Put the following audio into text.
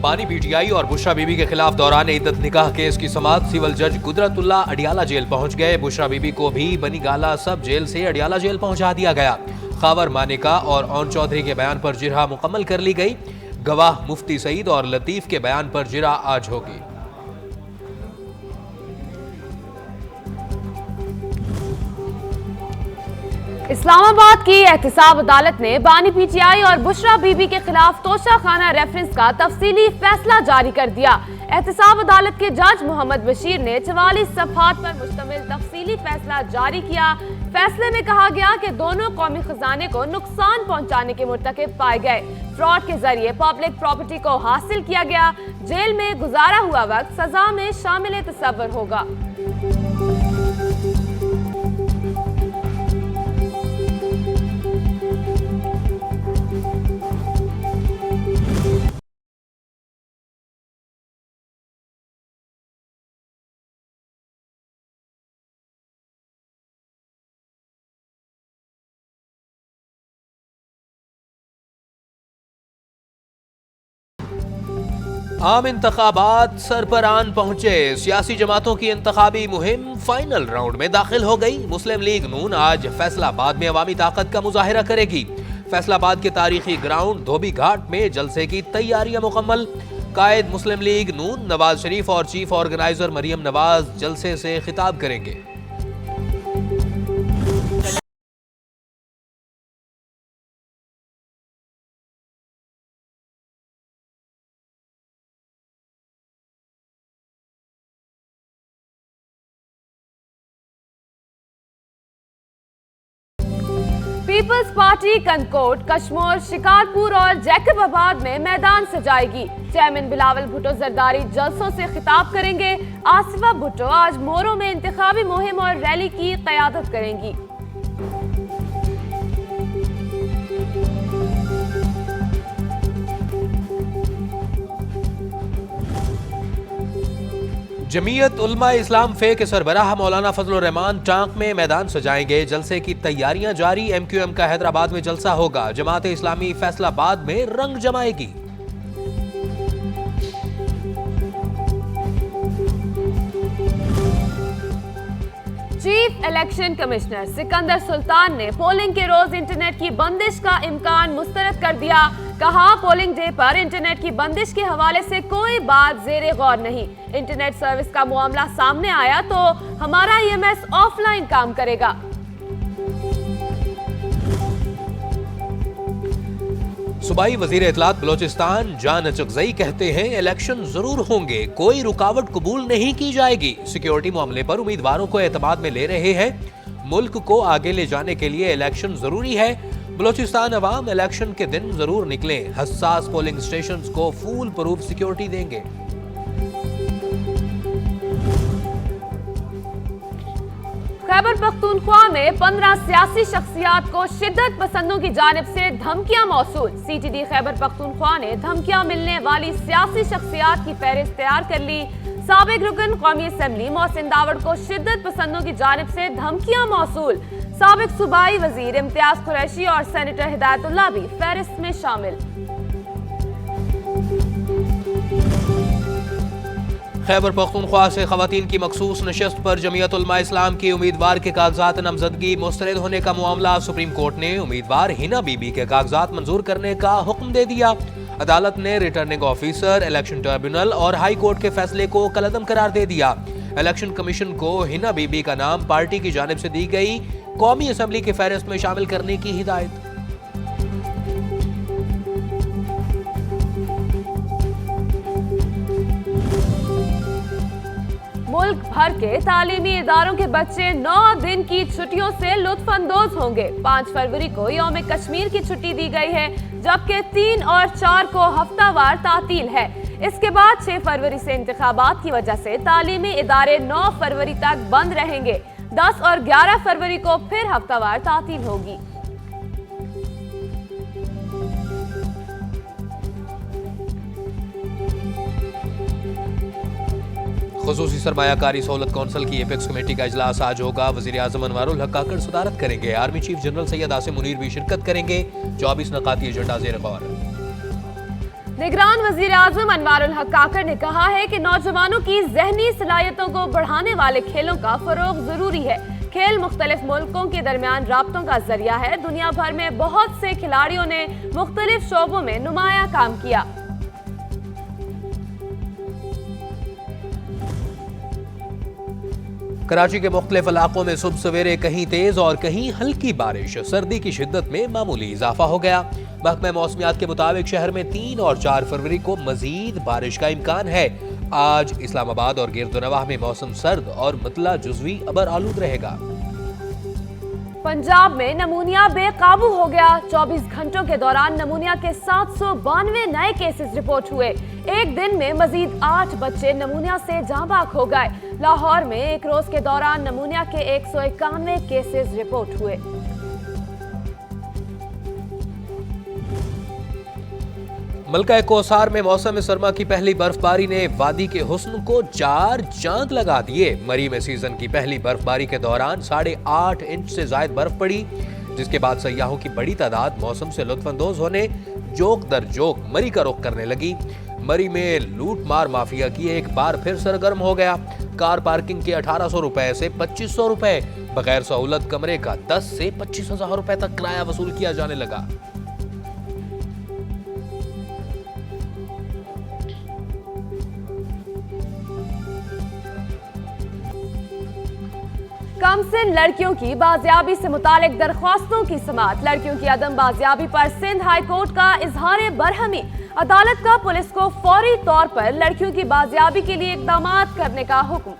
बानी पीटीआई और बुशरा बीबी के खिलाफ दौरान इद्दत निकाह केस की समाअत सिविल जज कुदरतुल्ला अडियाला जेल पहुंच गए। बुशरा बीबी को भी बनी गाला सब जेल से अडियाला जेल पहुंचा दिया गया। खावर मानिका और ओन चौधरी के बयान पर जिरह मुकम्मल कर ली गई। गवाह मुफ्ती सईद और लतीफ के बयान पर जिरह आज होगी। इस्लामाबाद की एहतिसाब अदालत ने बानी पीटीआई और बुशरा बीबी के खिलाफ तोशाखाना रेफरेंस का तफसीली फैसला जारी कर दिया। एहतिसाब अदालत के जज मोहम्मद बशीर ने 44 सफ़हात पर मुश्तमिल तफसीली फैसला जारी किया। फैसले में कहा गया कि दोनों कौमी खजाने को नुकसान पहुंचाने के मुर्तकिब पाए गए। फ्रॉड के जरिए पब्लिक प्रॉपर्टी को हासिल किया गया। जेल में गुजारा हुआ वक्त सजा में शामिल तसव्वुर होगा। आम इंतखाबात सरपरान पहुंचे। सियासी जमातों की इंतखाबी मुहिम फाइनल राउंड में दाखिल हो गई। मुस्लिम लीग नून आज फैसलाबाद में अवामी ताकत का मुजाहिरा करेगी। फैसलाबाद के तारीखी ग्राउंड धोबी घाट में जलसे की तैयारियां मुकम्मल। कायद मुस्लिम लीग नून नवाज शरीफ और चीफ ऑर्गेनाइजर मरियम नवाज जलसे से खिताब करेंगे। पीपल्स पार्टी कनकोट, कश्मोर, शिकारपुर और जैकबाबाद में मैदान सजाएगी। चेयरमैन बिलावल भुट्टो जरदारी जलसों से खिताब करेंगे। आसिफा भुट्टो आज मोरो में इंतखाबी मुहिम और रैली की क़यादत करेंगी। जमीयत उलमा इस्लाम फे के सरबराह मौलाना फजलुर रहमान टांक में मैदान सजाएंगे। जलसे की तैयारियां जारी। MQM का हैदराबाद में जलसा होगा। जमात इस्लामी फैसलाबाद में रंग जमाएगी। Chief election commissioner Sikandar Sultan ने पोलिंग के रोज इंटरनेट की बंदिश का इम्कान मुस्तरद कर दिया। कहा, पोलिंग डे पर इंटरनेट की बंदिश के हवाले से कोई बात ज़ेरे गौर नहीं। इंटरनेट सर्विस का मामला सामने आया तो हमारा EMS ऑफलाइन काम करेगा। सूबाई वजीर इत्तलात बलोचिस्तान जान अचकजई कहते हैं, इलेक्शन जरूर होंगे, कोई रुकावट कबूल नहीं की जाएगी। सिक्योरिटी मामले पर उम्मीदवारों को एतमाद में ले रहे हैं। मुल्क को आगे ले जाने के लिए इलेक्शन जरूरी है। बलोचिस्तान अवाम इलेक्शन के दिन जरूर निकलें। हसास पोलिंग स्टेशंस को फूल प्रूफ सिक्योरिटी देंगे। खैबर पख्तूनख्वा में 15 सियासी शख्सियात को शिद्दत पसंदों की जानिब से धमकियां मौसूल। CTD खैबर पख्तूनख्वा ने धमकियां मिलने वाली सियासी शख्सियात की फहरिस्त तैयार कर ली। साबिक रुकन कौमी असम्बली मोहसिन दावड़ को शिद्दत पसंदों की जानिब से धमकियां मौसूल। साबिक सूबाई वजीर इम्तियाज कुरैशी और सेनेटर हिदायतुल्लाह भी फहरिस्त में शामिल। खैबर पख्तूनख्वा से खवातीन की मखसूस नशस्त पर जमीयत उलमा इस्लाम की उम्मीदवार के कागजात नामजदगी मुस्तरद होने का मामला सुप्रीम कोर्ट ने उम्मीदवार हिना बीबी के कागजात मंजूर करने का हुक्म दे दिया। अदालत ने रिटर्निंग ऑफिसर, इलेक्शन ट्रिब्यूनल और हाई कोर्ट के फैसले को कलअदम करार दे दिया। इलेक्शन कमीशन को हिना बीबी का नाम पार्टी की जानिब से दी गई कौमी असम्बली के फहरिस्त में शामिल करने की हिदायत। मुल्क भर के तालीमी इदारों के बच्चे 9 दिन की छुट्टियों से लुत्फानंदोज होंगे। 5 फरवरी को यौम कश्मीर की छुट्टी दी गई है, जबकि 3 और 4 को हफ्तावार तातील है। इसके बाद 6 फरवरी से इंतखाबात की वजह से तालीमी इदारे 9 फरवरी तक बंद रहेंगे। 10 और 11 फरवरी को फिर हफ्तावार तातील होगी। खुसूसी सरमायाकारी सहूलत कौंसिल की एपेक्स कमेटी का इजलास आज होगा। वज़ीर आज़म अनवारुल हक काकड़ सदारत करेंगे। Army chief general Syed Asim Munir भी शिरकत करेंगे। 24 नकाती एजेंडा ज़ेर गौर। निगरान वजीर आजम अनवारुल हक काकर ने कहा है कि नौजवानों की जहनी सलाहियतों को बढ़ाने वाले खेलों का फरोग जरूरी है। खेल मुख्तलिफ मुल्कों के दरमियान राब्तों का जरिया है। दुनिया भर में बहुत से खिलाड़ियों ने मुख्तलिफ शोबों में नुमाया काम किया। कराची के मुख्तलिफ इलाकों में सुबह सवेरे कहीं तेज और कहीं हल्की बारिश, सर्दी की शिद्दत में मामूली इजाफा हो गया। महकमा मौसमियात के मुताबिक शहर में 3 और 4 फरवरी को मजीद बारिश का इम्कान है। आज इस्लामाबाद और गिरदोनवाह में मौसम सर्द और मतला जुज़वी अबर आलूद रहेगा। पंजाब में नमूनिया बेकाबू हो गया। 24 घंटों के दौरान नमूनिया के 792 नए केसेस रिपोर्ट हुए। एक दिन में मजीद 8 बच्चे नमूनिया से जाँ बाक हो गए। लाहौर में एक रोज के दौरान नमूनिया के 191 केसेस रिपोर्ट हुए। मलका कोसार में मौसम सरमा की पहली बर्फबारी ने वादी के हुस्न को 4 चांद लगा दिए। मरी में सीजन की पहली बर्फबारी के दौरान 8.5 इंच से ज्यादा बर्फ पड़ी, जिसके बाद सयाहों की बड़ी तादाद मौसम से लुत्फानंदोज होने जोक दर जोक मरी का रुख करने लगी। मरी में लूट मार माफिया की एक बार फिर सरगर्म हो गया। कार पार्किंग के 1800 रुपए से 2500 रुपए, बगैर सहूलत कमरे का 10 से 25,000 रुपए तक किराया वसूल किया जाने लगा। कमसिन लड़कियों की बाजियाबी से मुतालिक दरख्वास्तों की समाअत। लड़कियों की अदम बाजियाबी पर सिंध हाई कोर्ट का इजहार बरहमी। अदालत का पुलिस को फौरी तौर पर लड़कियों की बाजियाबी के लिए इकदाम करने का हुक्म।